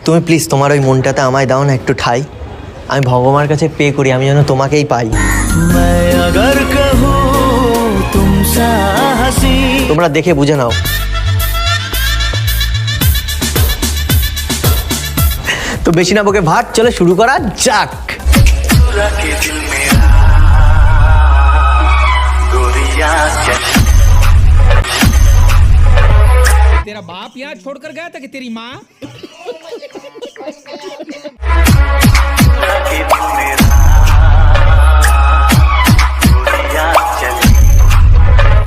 তুমি প্লিজ তোমার ওই মনটাতে আমায় দাও না একটু ঠাই। আমি ভগবানের কাছে পে করি আমি যেন তোমাকেই পাই। তোমরা দেখে বুঝে নাও। তো বেশি না বকে ভাট, চলে শুরু করা যাক। तेरा बाप यहाँ छोड़कर गया था कि तेरी माँ?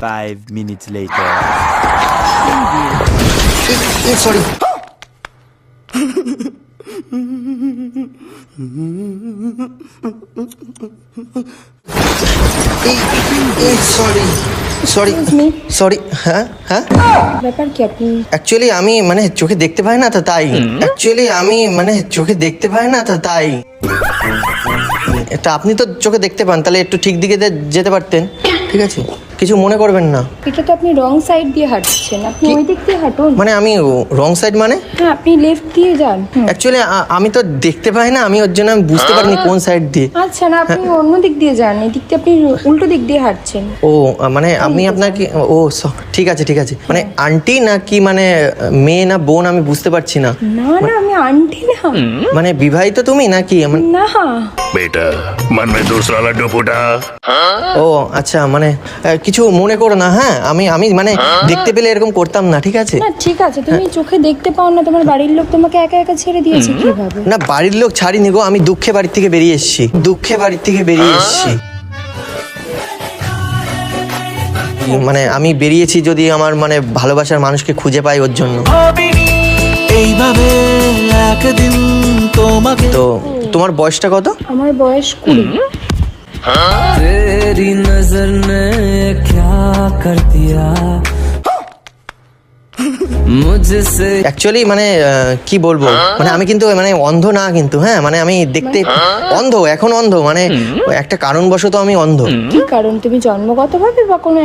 5 minutes later. Sorry. Sorry sorry sorry. হ্যাঁ হ্যাঁ, ব্যাপার কি আপনি? অ্যাকচুয়ালি আমি মানে চোখে দেখতে পাই না তো তাই। এটা আপনি তো চোখে দেখতে পান, তাহলে একটু ঠিক দিকে যেতে পারতেন। ঠিক আছে, কিছু মনে করবেন না। এটা তো আপনি রং সাইড দিয়ে হাঁটছেন, আপনি ওই দিক দিয়ে হাঁটুন। মানে আমি রং সাইড মানে? হ্যাঁ, আপনি লেফট দিয়ে যান। অ্যাকচুয়ালি আমি তো দেখতে পাই না, আমি ওর জন্য আমি বুঝতে পারিনি কোন সাইড দিয়ে। আচ্ছা, না আপনি অন্য দিক দিয়ে যান, এদিক দিয়ে আপনি উল্টো দিক দিয়ে হাঁটছেন। ও মানে আমি আপনাকে, ও ঠিক আছে ঠিক আছে। মানে আন্টি না কি মানে মেয়ে না বোন আমি বুঝতে পারছি না। না না, আমি আন্টি না। মানে বিবাহিত তুমি নাকি? না। बेटा मन में दूसरा लड्डू फूटा। ও আচ্ছা, মানে কিছু মনে করো না। হ্যাঁ, আমি মানে দেখতে পেলে এরকম করতাম না, ঠিক আছে? না ঠিক আছে, তুমি চোখে দেখতে পাও না, তোমার বাড়ির লোক তোমাকে একা একা ছেড়ে দিয়েছে কিভাবে? না, বাড়ির লোক ছাড়িনি গো, আমি দুঃখে বাড়ির থেকে বেরিয়ে এসেছি। মানে আমি বেরিয়েছি যদি আমার মানে ভালোবাসার মানুষকে খুঁজে পাই ওর জন্য। তো তোমার বয়সটা কত? আমার বয়স 20। অ্যাকচুয়ালি মানে কি বলবো, মানে আমি কিন্তু মানে অন্ধ না কিন্তু। হ্যাঁ, মানে আমি দেখতে অন্ধ, এখন অন্ধ, মানে একটা কারণবশত আমি অন্ধ। কি কারণ? তুমি জন্মগতভাবে বা কোনো